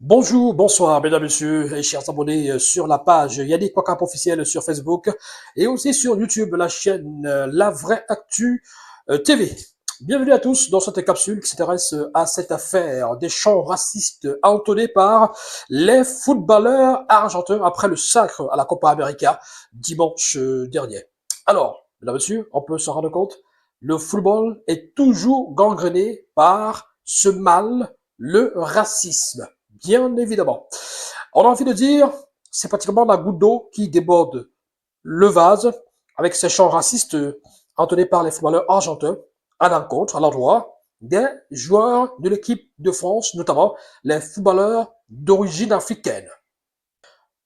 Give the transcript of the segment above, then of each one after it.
Bonjour, bonsoir, mesdames, messieurs et chers abonnés sur la page Yannick Wakap officiel sur Facebook et aussi sur YouTube, la chaîne La Vraie Actu TV. Bienvenue à tous dans cette capsule qui s'intéresse à cette affaire des chants racistes entonnés par les footballeurs argentins après le sacre à la Copa América dimanche dernier. Alors, mesdames, messieurs, on peut s'en rendre compte, le football est toujours gangréné par ce mal, le racisme. Bien évidemment. On a envie de dire, c'est pratiquement la goutte d'eau qui déborde le vase avec ces chants racistes entonnés par les footballeurs argentins à l'encontre, à l'endroit des joueurs de l'équipe de France, notamment les footballeurs d'origine africaine.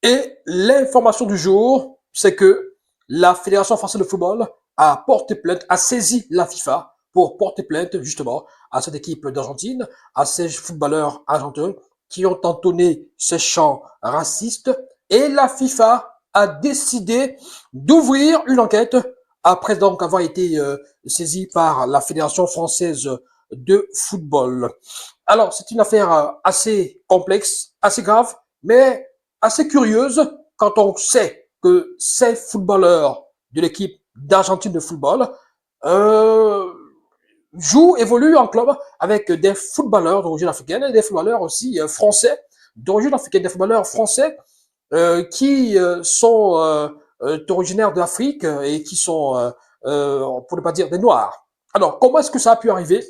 Et l'information du jour, c'est que la Fédération française de football a porté plainte, a saisi la FIFA pour porter plainte justement à cette équipe d'Argentine, à ces footballeurs argentins qui ont entonné ces chants racistes. Et la FIFA a décidé d'ouvrir une enquête après donc avoir été saisie par la Fédération française de football. Alors, c'est une affaire assez complexe, assez grave, mais assez curieuse quand on sait que ces footballeurs de l'équipe d'Argentine de football euh, évoluent en club avec des footballeurs d'origine africaine et des footballeurs aussi français d'origine africaine, des footballeurs français qui sont originaires d'Afrique et qui sont, pour ne pas dire des Noirs. Alors, comment est-ce que ça a pu arriver?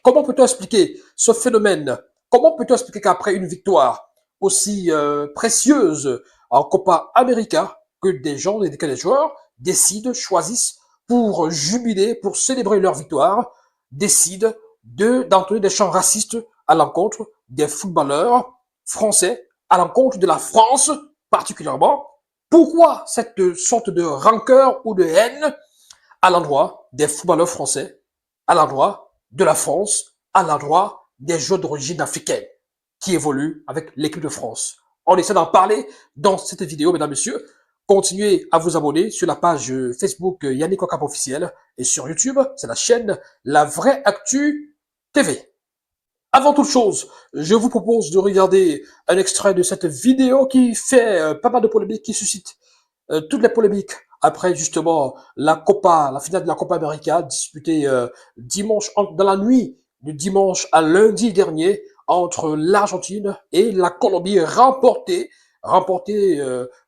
Comment peut-on expliquer ce phénomène? Comment peut-on expliquer qu'après une victoire aussi précieuse en Copa América, que des gens, que des joueurs décident, choisissent pour jubiler, pour célébrer leur victoire, décident d'entonner des chants racistes à l'encontre des footballeurs français, à l'encontre de la France particulièrement? Pourquoi cette sorte de rancœur ou de haine à l'endroit des footballeurs français, à l'endroit de la France, à l'endroit des joueurs d'origine africaine qui évoluent avec l'équipe de France? On essaie d'en parler dans cette vidéo, mesdames, messieurs. Continuez à vous abonner sur la page Facebook Yannick Wakap officiel et sur YouTube, c'est la chaîne La Vraie Actu TV. Avant toute chose, je vous propose de regarder un extrait de cette vidéo qui fait pas mal de polémiques, qui suscite toutes les polémiques après justement la finale de la Copa América disputée dimanche, dans la nuit de dimanche à lundi dernier entre l'Argentine et la Colombie, remportée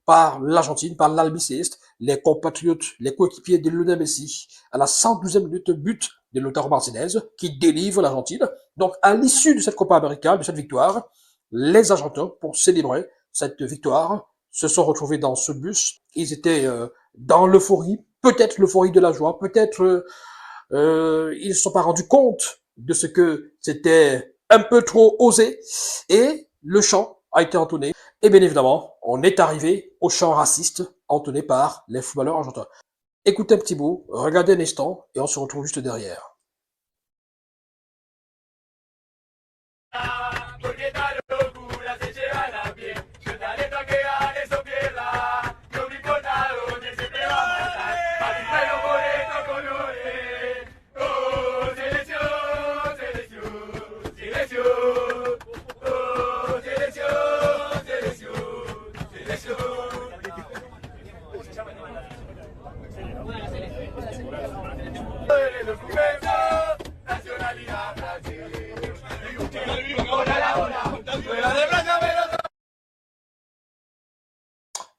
par l'Argentine, par l'Albiceleste, les compatriotes, les coéquipiers de Lionel Messi, à la 112e minute, but de Lautaro Martinez, qui délivre l'Argentine. Donc, à l'issue de cette Copa América, de cette victoire, les Argentins, pour célébrer cette victoire, se sont retrouvés dans ce bus. Ils étaient dans l'euphorie, peut-être l'euphorie de la joie, peut-être ils ne se sont pas rendus compte de ce que c'était un peu trop osé. Et le chant a été entonné. Et bien évidemment, on est arrivé au chant raciste entonné par les footballeurs argentins. Écoutez un petit bout, regardez un instant, et on se retrouve juste derrière.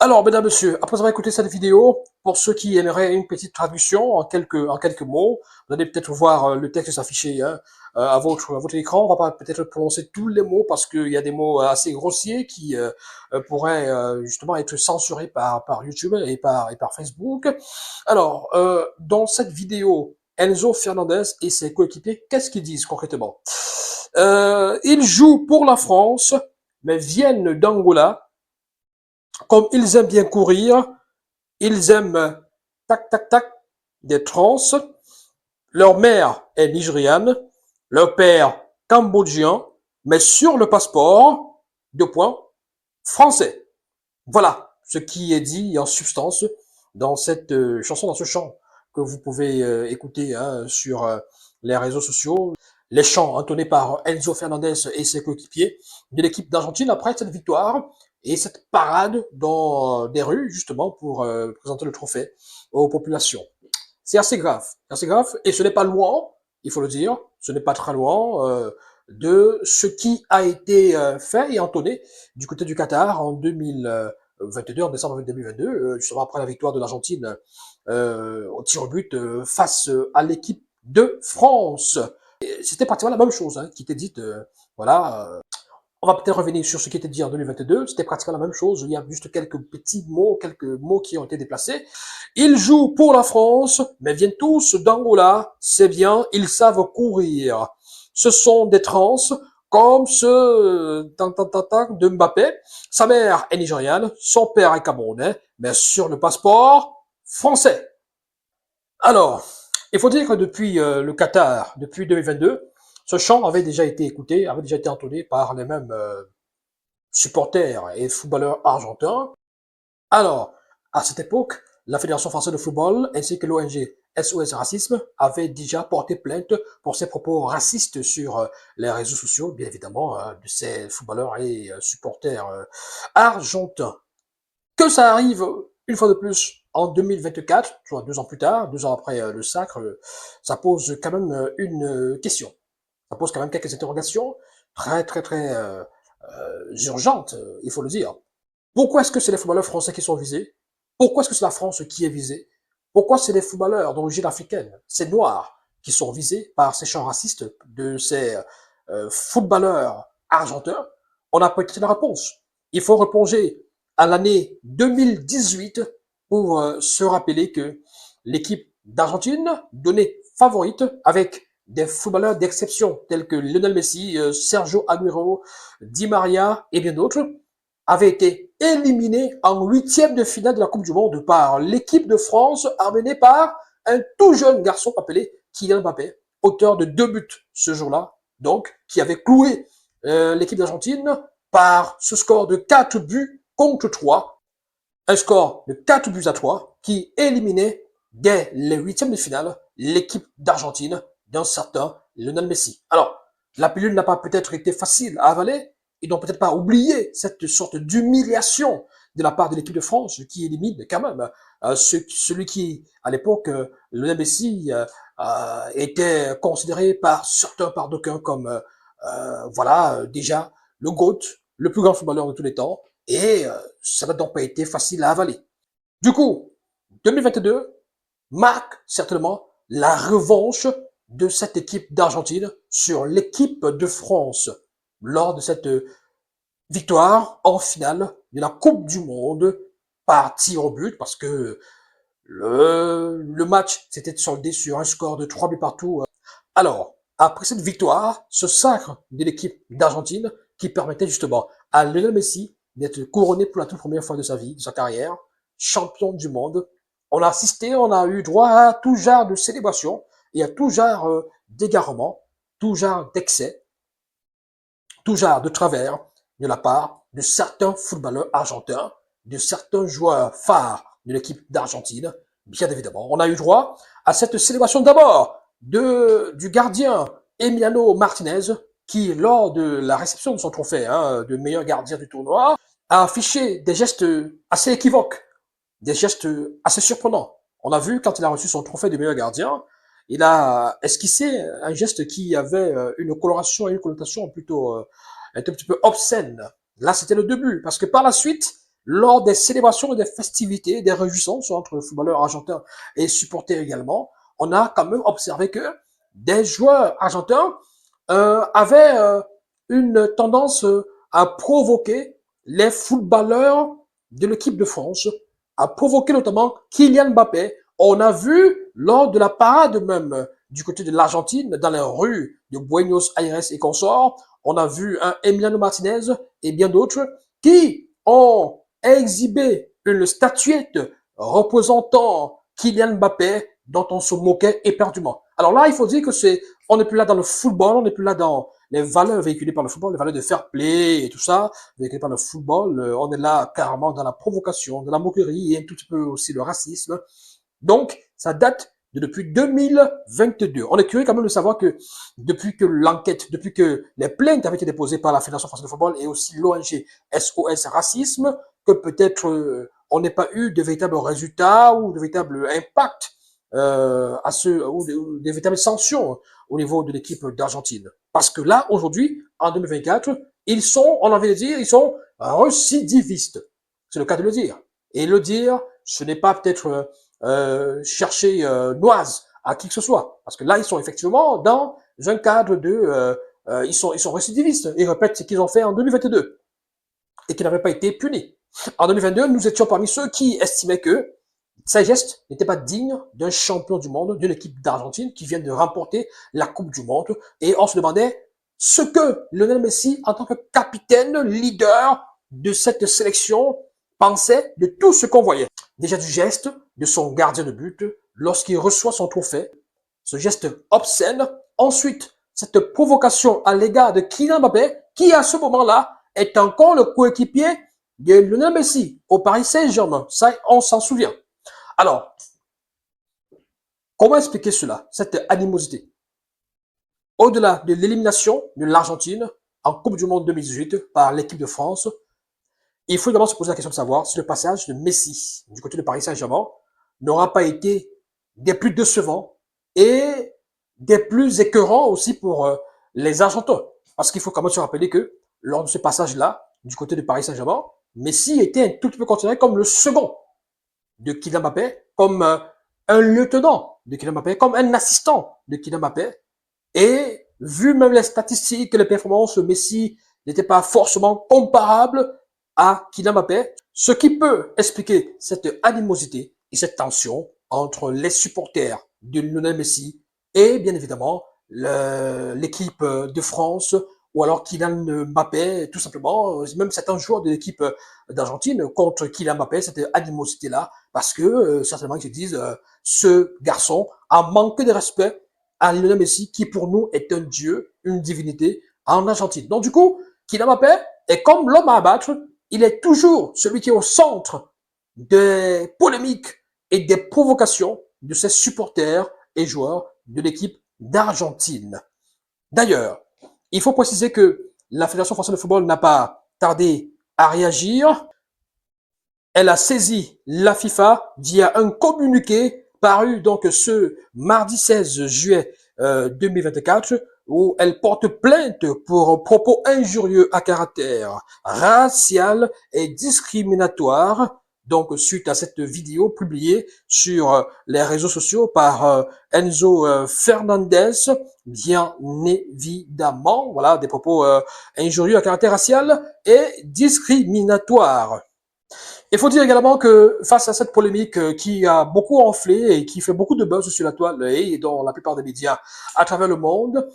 Alors, mesdames, messieurs, après avoir écouté cette vidéo, pour ceux qui aimeraient une petite traduction en quelques mots, vous allez peut-être voir le texte s'afficher à votre écran. On va pas peut-être prononcer tous les mots parce qu'il y a des mots assez grossiers qui pourraient justement être censurés par YouTube et par Facebook. Alors, dans cette vidéo, Enzo Fernandez et ses coéquipiers, qu'est-ce qu'ils disent concrètement? Ils jouent pour la France, mais viennent d'Angola. Comme ils aiment bien courir, ils aiment tac tac tac des trans. Leur mère est nigériane, leur père cambodgien, mais sur le passeport, deux points, français. Voilà ce qui est dit en substance dans cette chanson, dans ce chant que vous pouvez écouter sur les réseaux sociaux. les chants entonnés par Enzo Fernandez et ses coéquipiers de l'équipe d'Argentine après cette victoire et cette parade dans des rues, justement, pour présenter le trophée aux populations. C'est assez grave, et ce n'est pas loin, il faut le dire, ce n'est pas très loin de ce qui a été fait et entonné du côté du Qatar en 2022, en décembre 2022, justement après la victoire de l'Argentine au tir au but face à l'équipe de France. C'était pratiquement la même chose hein, qui était dite, voilà. On va peut-être revenir sur ce qui était dit en 2022. C'était pratiquement la même chose. Il y a juste quelques mots qui ont été déplacés. Ils jouent pour la France, mais viennent tous d'Angola. C'est bien, ils savent courir. Ce sont des trans, comme ce de Mbappé. Sa mère est nigériane, son père est camerounais, mais sur le passeport français. Alors, il faut dire que depuis le Qatar, depuis 2022, ce chant avait déjà été écouté, avait déjà été entonné par les mêmes supporters et footballeurs argentins. Alors, à cette époque, la Fédération française de football ainsi que l'ONG SOS Racisme avaient déjà porté plainte pour ces propos racistes sur les réseaux sociaux, bien évidemment, de ces footballeurs et supporters argentins. Que ça arrive une fois de plus en 2024, soit 2 ans plus tard, 2 ans après le sacre, ça pose quand même une question. Ça pose quand même quelques interrogations très urgentes, il faut le dire. Pourquoi est-ce que c'est les footballeurs français qui sont visés? Pourquoi est-ce que c'est la France qui est visée? Pourquoi c'est les footballeurs d'origine africaine, ces noirs, qui sont visés par ces chants racistes de ces footballeurs argentins? On a peut-être la réponse. Il faut replonger à l'année 2018 pour se rappeler que l'équipe d'Argentine, donnée favorite avec des footballeurs d'exception tels que Lionel Messi, Sergio Aguero, Di Maria et bien d'autres, avait été éliminé en huitième de finale de la Coupe du Monde par l'équipe de France, amenée par un tout jeune garçon appelé Kylian Mbappé, auteur de 2 buts ce jour-là, donc, qui avait cloué l'équipe d'Argentine par ce score de 4 buts contre 3, un score de 4 buts à 3 qui éliminait dès les huitièmes de finale l'équipe d'Argentine d'un certain Lionel Messi. Alors, la pilule n'a pas peut-être été facile à avaler, ils n'ont peut-être pas oublié cette sorte d'humiliation de la part de l'équipe de France qui élimine quand même celui qui, à l'époque, Lionel Messi était considéré par certains, par d'aucuns comme voilà déjà le GOAT, le plus grand footballeur de tous les temps, et ça n'a donc pas été facile à avaler. Du coup, 2022 marque certainement la revanche de cette équipe d'Argentine sur l'équipe de France lors de cette victoire en finale de la Coupe du Monde par tir au but, parce que le match s'était soldé sur un score de 3 buts partout. Alors, après cette victoire, ce sacre de l'équipe d'Argentine qui permettait justement à Lionel Messi d'être couronné pour la toute première fois de sa vie, de sa carrière, champion du monde. On a assisté, on a eu droit à tout genre de célébration et à tout genre d'égarement, tout genre d'excès, tout genre de travers de la part de certains footballeurs argentins, de certains joueurs phares de l'équipe d'Argentine, bien évidemment. On a eu droit à cette célébration d'abord du gardien Emiliano Martinez, qui, lors de la réception de son trophée de meilleur gardien du tournoi, a affiché des gestes assez équivoques, des gestes assez surprenants. On a vu, quand il a reçu son trophée de meilleur gardien, il a esquissé un geste qui avait une coloration et une connotation plutôt un tout petit peu obscène. Là, c'était le début, parce que par la suite, lors des célébrations et des festivités, des réjouissances entre footballeurs argentins et supporters également, on a quand même observé que des joueurs argentins avaient une tendance à provoquer les footballeurs de l'équipe de France, à provoquer notamment Kylian Mbappé. On a vu lors de la parade même du côté de l'Argentine, dans les rues de Buenos Aires et consorts, on a vu un Emiliano Martinez et bien d'autres qui ont exhibé une statuette représentant Kylian Mbappé dont on se moquait éperdument. Alors là, il faut dire que on n'est plus là dans le football, on n'est plus là dans les valeurs véhiculées par le football, les valeurs de fair play et tout ça, véhiculées par le football. On est là carrément dans la provocation, de la moquerie et un tout petit peu aussi le racisme. Donc, ça date depuis 2022. On est curieux quand même de savoir que depuis que l'enquête, depuis que les plaintes avaient été déposées par la Fédération française de football et aussi l'ONG SOS Racisme, que peut-être on n'ait pas eu de véritables résultats ou de véritables impacts ou des véritables sanctions au niveau de l'équipe d'Argentine. Parce que là, aujourd'hui, en 2024, ils sont, on a envie de dire, ils sont récidivistes. C'est le cas de le dire. Et le dire, ce n'est pas peut-être chercher noise à qui que ce soit. Parce que là, ils sont effectivement dans un cadre de... ils sont récidivistes. Ils répètent ce qu'ils ont fait en 2022 et qui n'avaient pas été punis. En 2022, nous étions parmi ceux qui estimaient que ces gestes n'étaient pas dignes d'un champion du monde, d'une équipe d'Argentine qui vient de remporter la Coupe du Monde. Et on se demandait ce que Lionel Messi, en tant que capitaine, leader de cette sélection, pensait de tout ce qu'on voyait. Déjà du geste de son gardien de but lorsqu'il reçoit son trophée, ce geste obscène. Ensuite, cette provocation à l'égard de Kylian Mbappé, qui à ce moment-là est encore le coéquipier de Lionel Messi au Paris Saint-Germain. Ça, on s'en souvient. Alors, comment expliquer cela, cette animosité? Au-delà de l'élimination de l'Argentine en Coupe du Monde 2018 par l'équipe de France, il faut également se poser la question de savoir si le passage de Messi du côté de Paris Saint-Germain n'aura pas été des plus décevants et des plus écœurants aussi pour les Argentins. Parce qu'il faut quand même se rappeler que lors de ce passage-là, du côté de Paris Saint-Germain, Messi était un tout petit peu considéré comme le second de Kylian Mbappé, comme un lieutenant de Kylian Mbappé, comme un assistant de Kylian Mbappé. Et vu même les statistiques, les performances, Messi n'était pas forcément comparable à Kylian Mbappé, ce qui peut expliquer cette animosité et cette tension entre les supporters de Lionel Messi et bien évidemment l'équipe de France ou alors Kylian Mbappé, tout simplement, même certains joueurs de l'équipe d'Argentine contre Kylian Mbappé, cette animosité-là, parce que certainement ils se disent ce garçon a manqué de respect à Lionel Messi, qui pour nous est un dieu, une divinité en Argentine. Donc du coup, Kylian Mbappé est comme l'homme à abattre, il est toujours celui qui est au centre des polémiques et des provocations de ses supporters et joueurs de l'équipe d'Argentine. D'ailleurs, il faut préciser que la Fédération française de football n'a pas tardé à réagir. Elle a saisi la FIFA via un communiqué paru donc ce mardi 16 juillet 2024 où elle porte plainte pour propos injurieux à caractère racial et discriminatoire. Donc, suite à cette vidéo publiée sur les réseaux sociaux par Enzo Fernandez, bien évidemment, voilà, des propos injurieux à caractère racial et discriminatoire. Il faut dire également que face à cette polémique qui a beaucoup enflé et qui fait beaucoup de buzz sur la toile et dans la plupart des médias à travers le monde,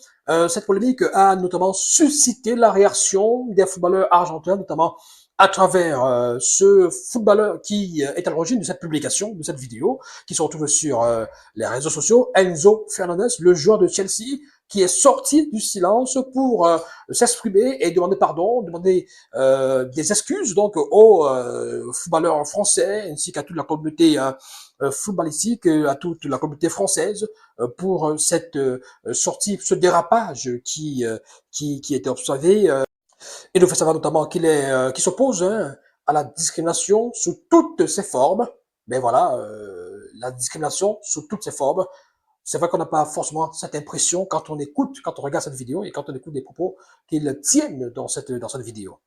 cette polémique a notamment suscité la réaction des footballeurs argentins, notamment à travers ce footballeur qui est à l'origine de cette publication, de cette vidéo, qui se retrouve sur les réseaux sociaux, Enzo Fernandez, le joueur de Chelsea, qui est sorti du silence pour s'exprimer et demander pardon, demander des excuses donc aux footballeurs français ainsi qu'à toute la communauté footballistique, à toute la communauté française pour cette sortie, ce dérapage qui était observé. Il nous fait savoir notamment qu'il s'oppose à la discrimination sous toutes ses formes. Mais voilà, la discrimination sous toutes ses formes. C'est vrai qu'on n'a pas forcément cette impression quand on écoute, quand on regarde cette vidéo et quand on écoute des propos qu'ils tiennent dans cette vidéo.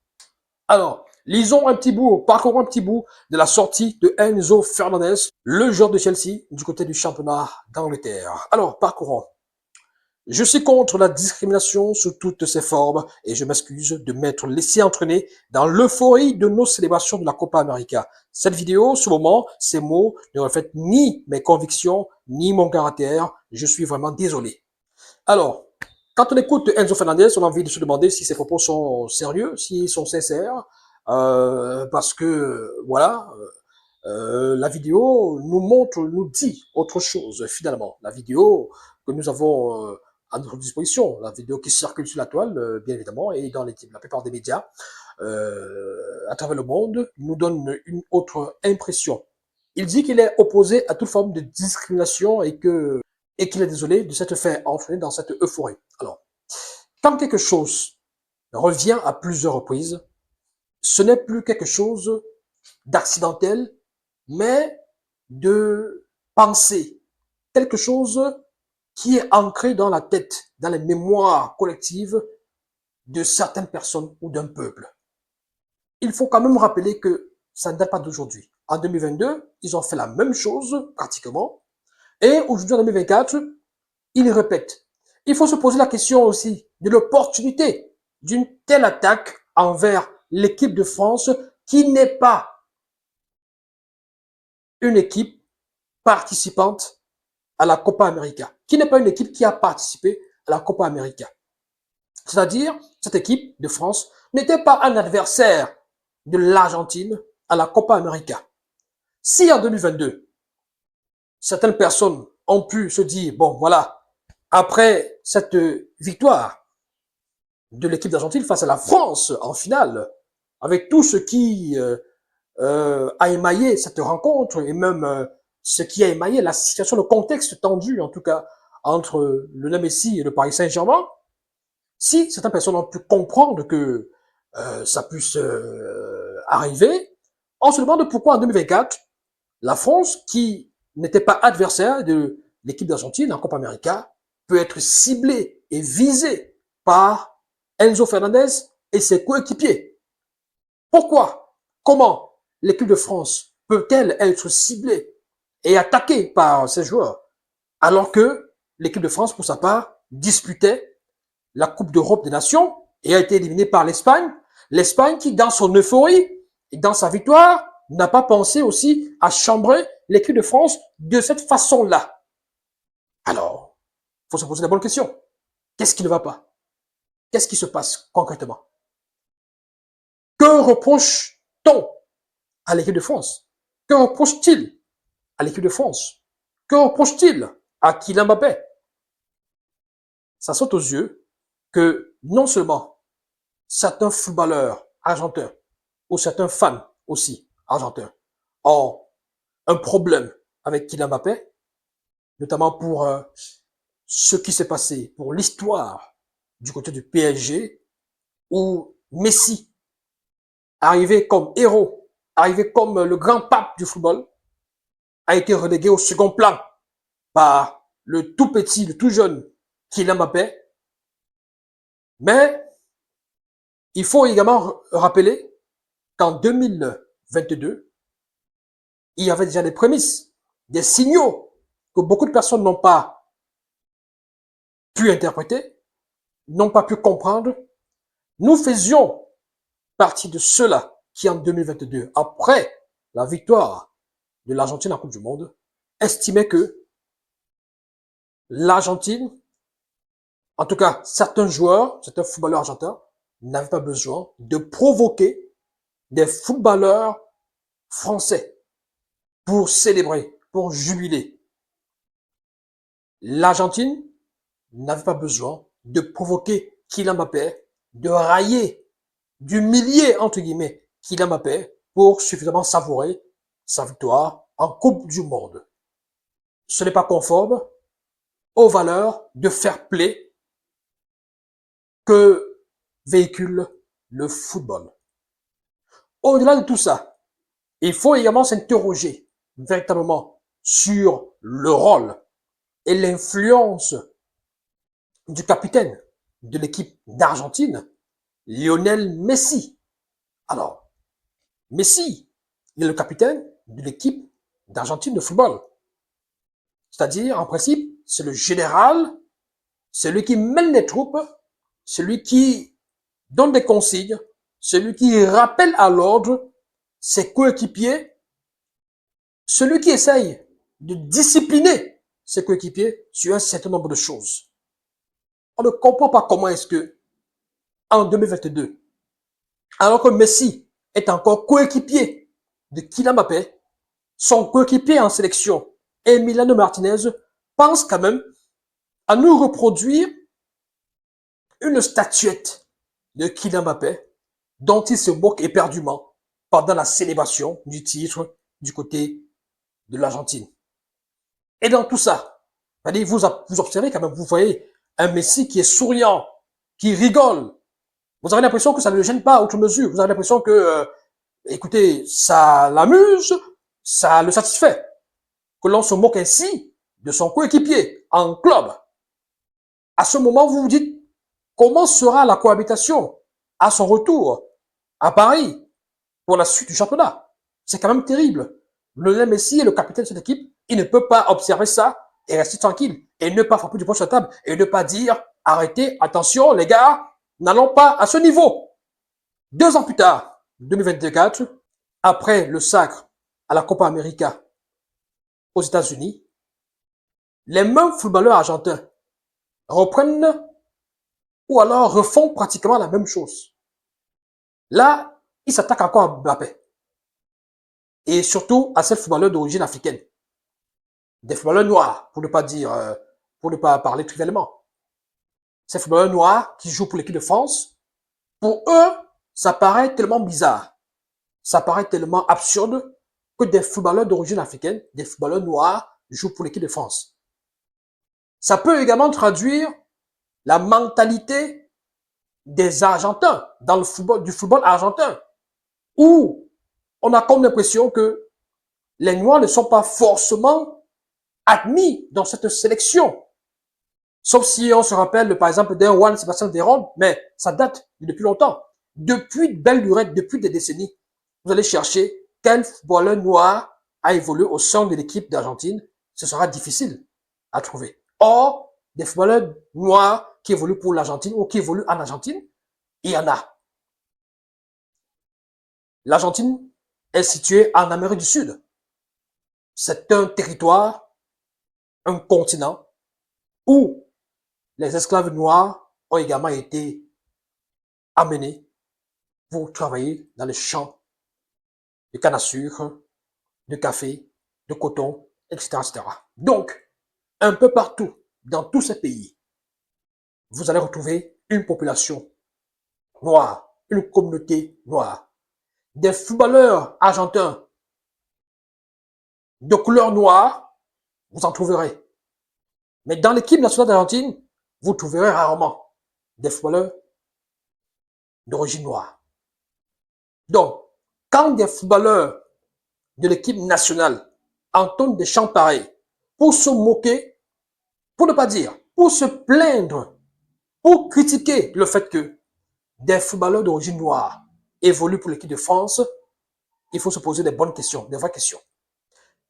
Alors, lisons un petit bout, parcourons un petit bout de la sortie de Enzo Fernandez, le joueur de Chelsea, du côté du championnat d'Angleterre. Alors, parcourons. Je suis contre la discrimination sous toutes ses formes et je m'excuse de m'être laissé entraîner dans l'euphorie de nos célébrations de la Copa América. Cette vidéo, ce moment, ces mots ne reflètent ni mes convictions, ni mon caractère. Je suis vraiment désolé. Alors, quand on écoute Enzo Fernandez, on a envie de se demander si ses propos sont sérieux, s'ils sont sincères, parce que, voilà, la vidéo nous montre, nous dit autre chose, finalement. La vidéo que nous avons à notre disposition, la vidéo qui circule sur la toile, bien évidemment, et dans la plupart des médias à travers le monde, nous donne une autre impression. Il dit qu'il est opposé à toute forme de discrimination et qu'il est désolé de s'être fait entraîner dans cette euphorie. Alors, quand quelque chose revient à plusieurs reprises, ce n'est plus quelque chose d'accidentel, mais de pensée. Quelque chose qui est ancré dans la tête, dans les mémoires collectives de certaines personnes ou d'un peuple. Il faut quand même rappeler que ça ne date pas d'aujourd'hui. En 2022, ils ont fait la même chose, pratiquement. Et aujourd'hui, en 2024, ils répètent. Il faut se poser la question aussi de l'opportunité d'une telle attaque envers l'équipe de France qui n'est pas une équipe participante à la Copa América, qui n'est pas une équipe qui a participé à la Copa América. C'est-à-dire, cette équipe de France n'était pas un adversaire de l'Argentine à la Copa América. Si en 2022, certaines personnes ont pu se dire, bon voilà, après cette victoire de l'équipe d'Argentine face à la France en finale, avec tout ce qui a émaillé cette rencontre et même ce qui a émaillé la situation, le contexte tendu en tout cas entre le Messi et le Paris Saint-Germain, si certaines personnes ont pu comprendre que ça puisse arriver, on se demande pourquoi en 2024, la France, qui n'était pas adversaire de l'équipe d'Argentine en Copa América, peut être ciblée et visée par Enzo Fernandez et ses coéquipiers. Pourquoi? Comment l'équipe de France peut-elle être ciblée et attaquée par ces joueurs alors que l'équipe de France, pour sa part, disputait la Coupe d'Europe des Nations et a été éliminée par l'Espagne. L'Espagne qui, dans son euphorie et dans sa victoire, n'a pas pensé aussi à chambrer l'équipe de France de cette façon-là. Alors, il faut se poser la bonne question. Qu'est-ce qui ne va pas? Qu'est-ce qui se passe concrètement? Que reproche-t-on à l'équipe de France? Que reproche-t-il à l'équipe de France? Que reproche-t-il à Kylian Mbappé? Ça saute aux yeux que non seulement certains footballeurs argentins ou certains fans aussi argentins ont un problème avec Kylian Mbappé, notamment pour ce qui s'est passé, pour l'histoire du côté du PSG, où Messi, arrivé comme héros, arrivé comme le grand pape du football, a été relégué au second plan par le tout petit, le tout jeune Kylian Mbappé. Mais il faut également rappeler qu'en 2022, il y avait déjà des prémices, des signaux que beaucoup de personnes n'ont pas pu interpréter, n'ont pas pu comprendre. Nous faisions partie de ceux-là qui, en 2022, après la victoire de l'Argentine en Coupe du Monde, estimaient que l'Argentine, en tout cas certains joueurs, certains footballeurs argentins, n'avaient pas besoin de provoquer des footballeurs français pour célébrer, pour jubiler. L'Argentine n'avait pas besoin de provoquer Kylian Mbappé, de railler, d'humilier, entre guillemets, Kylian Mbappé pour suffisamment savourer sa victoire en Coupe du Monde. Ce n'est pas conforme aux valeurs de fair play que véhicule le football. Au-delà de tout ça, il faut également s'interroger véritablement sur le rôle et l'influence du capitaine de l'équipe d'Argentine, Lionel Messi. Alors, Messi, il est le capitaine de l'équipe d'Argentine de football. C'est-à-dire, en principe, c'est le général, celui qui mène les troupes, celui qui donne des consignes, celui qui rappelle à l'ordre ses coéquipiers, celui qui essaye de discipliner ses coéquipiers sur un certain nombre de choses. On ne comprend pas comment est-ce que, en 2022, alors que Messi est encore coéquipier de Kylian Mbappé, son coéquipier en sélection, Emiliano Martinez, pense quand même à nous reproduire une statuette de Kylian Mbappé dont il se moque éperdument pendant la célébration du titre du côté de l'Argentine. Et dans tout ça, vous observez quand même, vous voyez un Messi qui est souriant, qui rigole. Vous avez l'impression que ça ne le gêne pas à outre mesure. Vous avez l'impression que, écoutez, ça l'amuse, ça le satisfait. Que l'on se moque ainsi de son coéquipier en club. À ce moment, vous vous dites, comment sera la cohabitation à son retour à Paris pour la suite du championnat? C'est quand même terrible. Lionel Messi est le capitaine de cette équipe. Il ne peut pas observer ça et rester tranquille et ne pas frapper du poing sur la table et ne pas dire arrêtez, attention les gars, n'allons pas à ce niveau. 2 ans plus tard, 2024, après le sacre à la Copa América aux États-Unis, les mêmes footballeurs argentins reprennent ou alors refont pratiquement la même chose. Là, ils s'attaquent encore à Mbappé et surtout à ces footballeurs d'origine africaine. Des footballeurs noirs, pour ne pas dire, pour ne pas parler trivialement. Ces footballeurs noirs qui jouent pour l'équipe de France, pour eux, ça paraît tellement bizarre, ça paraît tellement absurde que des footballeurs d'origine africaine, des footballeurs noirs, jouent pour l'équipe de France. Ça peut également traduire la mentalité des Argentins dans le football, du football argentin, où on a comme l'impression que les Noirs ne sont pas forcément admis dans cette sélection. Sauf si on se rappelle, par exemple, d'un Juan Sebastián Veron, mais ça date depuis longtemps. Depuis belle durée, depuis des décennies, vous allez chercher quel footballeur noir a évolué au sein de l'équipe d'Argentine. Ce sera difficile à trouver. Or, des footballeurs noirs qui évoluent pour l'Argentine ou qui évoluent en Argentine, il y en a. L'Argentine est située en Amérique du Sud. C'est un territoire, un continent où les esclaves noirs ont également été amenés pour travailler dans les champs de canne à sucre, de café, de coton, etc., etc. Donc, un peu partout, dans tous ces pays, vous allez retrouver une population noire, une communauté noire. Des footballeurs argentins de couleur noire, vous en trouverez. Mais dans l'équipe nationale d'Argentine, vous trouverez rarement des footballeurs d'origine noire. Donc, quand des footballeurs de l'équipe nationale entendent des chants pareils pour se moquer, pour ne pas dire, pour se plaindre, pour critiquer le fait que des footballeurs d'origine noire évoluent pour l'équipe de France, il faut se poser des bonnes questions, des vraies questions.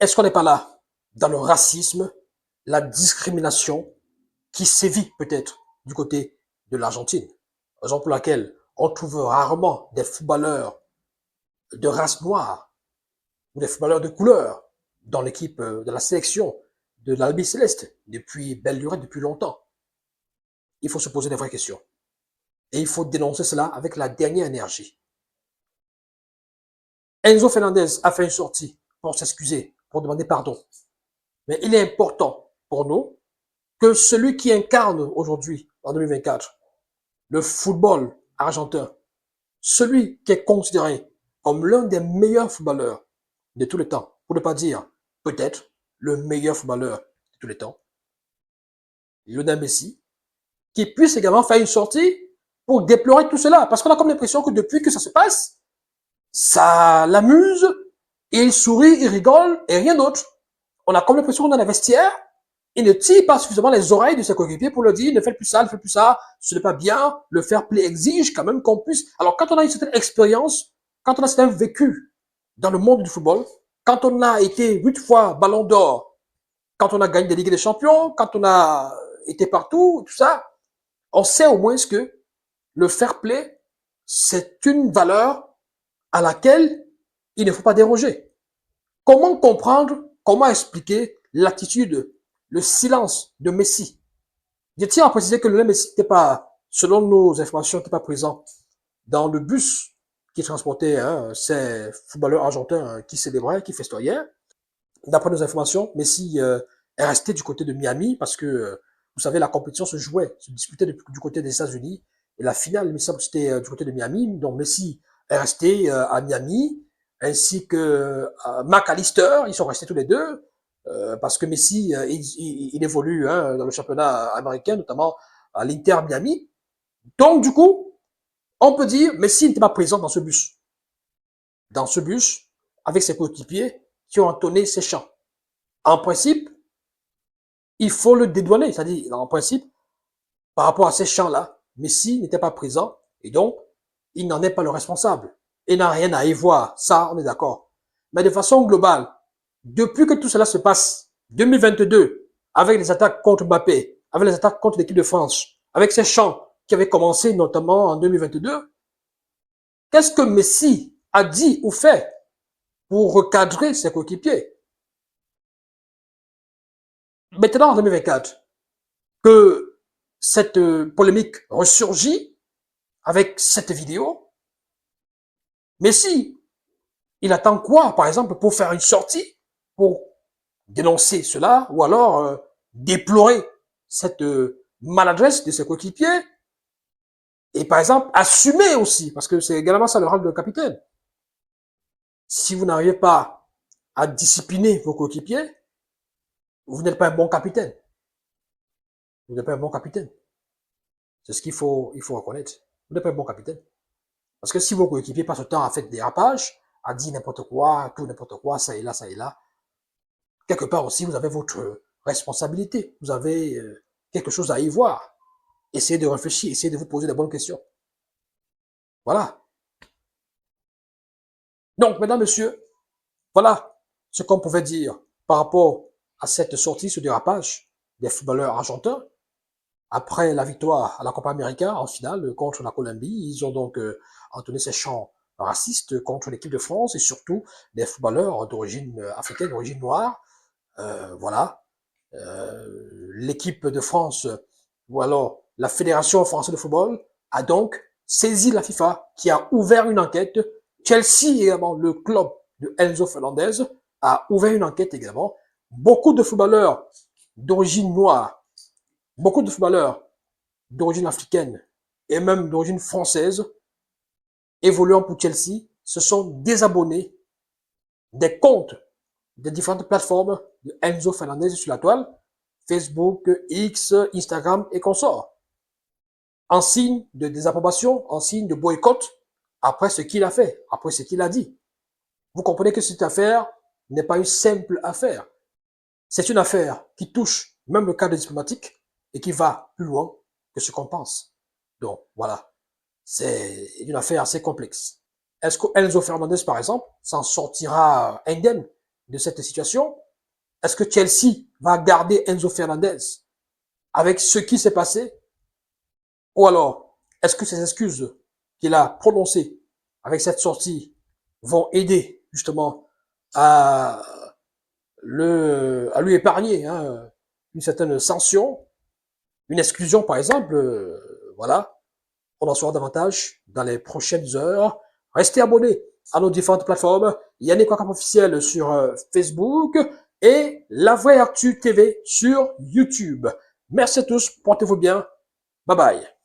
Est-ce qu'on n'est pas là dans le racisme, la discrimination qui sévit peut-être du côté de l'Argentine? Raison pour laquelle on trouve rarement des footballeurs de race noire ou des footballeurs de couleur dans l'équipe de la sélection de l'Albi Céleste depuis belle durée, depuis longtemps. Il faut se poser des vraies questions. Et il faut dénoncer cela avec la dernière énergie. Enzo Fernandez a fait une sortie pour s'excuser, pour demander pardon. Mais il est important pour nous que celui qui incarne aujourd'hui, en 2024, le football argentin, celui qui est considéré comme l'un des meilleurs footballeurs de tous les temps, pour ne pas dire peut-être le meilleur footballeur de tous les temps, Lionel Messi, qui puisse également faire une sortie pour déplorer tout cela. Parce qu'on a comme l'impression que depuis que ça se passe, ça l'amuse, et il sourit, il rigole, et rien d'autre. On a comme l'impression qu'on a dans les vestiaires, il ne tire pas suffisamment les oreilles de ses coéquipiers pour leur dire ne faites plus ça, ne faites plus ça, ce n'est pas bien, le fair play exige quand même qu'on puisse. Alors quand on a une certaine expérience, quand on a un certain vécu dans le monde du football, quand on a été 8 fois ballon d'or, quand on a gagné des Ligues des Champions, quand on a été partout, tout ça, on sait au moins que le fair play, c'est une valeur à laquelle il ne faut pas déroger. Comment comprendre, comment expliquer l'attitude, le silence de Messi? Je tiens à préciser que le Messi n'était pas, selon nos informations, n'était pas présent dans le bus qui transportait ces footballeurs argentins qui célébraient, qui festoyaient. D'après nos informations, Messi est resté du côté de Miami parce que, vous savez, la compétition se jouait, se disputait du côté des États-Unis. Et la finale, il me semble, c'était du côté de Miami. Donc Messi est resté à Miami ainsi que McAllister, ils sont restés tous les deux, parce que Messi, il évolue hein, dans le championnat américain, notamment à l'Inter Miami. Donc, du coup, on peut dire, Messi n'était pas présent dans ce bus. Dans ce bus, avec ses coéquipiers qui ont entonné ses chants. En principe, il faut le dédouaner, c'est-à-dire, en principe, par rapport à ces chants-là, Messi n'était pas présent, et donc, il n'en est pas le responsable. Il n'a rien à y voir, ça, on est d'accord. Mais de façon globale, depuis que tout cela se passe, 2022, avec les attaques contre Mbappé, avec les attaques contre l'équipe de France, avec ces chants qui avaient commencé notamment en 2022, qu'est-ce que Messi a dit ou fait pour recadrer ses coéquipiers? Maintenant, en 2024, que cette polémique ressurgit avec cette vidéo, Messi, il attend quoi, par exemple, pour faire une sortie, pour dénoncer cela, ou alors déplorer cette maladresse de ses coéquipiers, et par exemple, assumer aussi, parce que c'est également ça le rôle de capitaine. Si vous n'arrivez pas à discipliner vos coéquipiers, vous n'êtes pas un bon capitaine. Vous n'êtes pas un bon capitaine. C'est ce il faut reconnaître. Vous n'êtes pas un bon capitaine. Parce que si vos coéquipiers passent le temps à faire des dérapages, à dire n'importe quoi, tout n'importe quoi, ça et là, quelque part aussi, vous avez votre responsabilité. Vous avez quelque chose à y voir. Essayez de réfléchir, essayez de vous poser des bonnes questions. Voilà. Donc, mesdames, messieurs, voilà ce qu'on pouvait dire par rapport à cette sortie, ce dérapage des footballeurs argentins. Après la victoire à la Copa América en finale contre la Colombie, ils ont donc entonné ces chants racistes contre l'équipe de France et surtout des footballeurs d'origine africaine, d'origine noire. Voilà. L'équipe de France, ou alors la Fédération française de football, a donc saisi la FIFA qui a ouvert une enquête. Chelsea également, le club de Enzo Fernandez, a ouvert une enquête également. Beaucoup de footballeurs d'origine noire, beaucoup de footballeurs d'origine africaine et même d'origine française évoluant pour Chelsea se sont désabonnés des comptes des différentes plateformes de Enzo Fernandez sur la toile, Facebook, X, Instagram et consorts, en signe de désapprobation, en signe de boycott, après ce qu'il a fait, après ce qu'il a dit. Vous comprenez que cette affaire n'est pas une simple affaire. C'est une affaire qui touche même le cadre diplomatique et qui va plus loin que ce qu'on pense. Donc, voilà. C'est une affaire assez complexe. Est-ce que Enzo Fernandez, par exemple, s'en sortira indemne de cette situation? Est-ce que Chelsea va garder Enzo Fernandez avec ce qui s'est passé? Ou alors, est-ce que ces excuses qu'il a prononcées avec cette sortie vont aider justement à lui épargner hein, une certaine sanction, une exclusion par exemple, voilà. On en saura davantage dans les prochaines heures. Restez abonnés à nos différentes plateformes. Yannick Wakam officiel sur Facebook et La Vraie Actu TV sur YouTube. Merci à tous, portez-vous bien. Bye bye.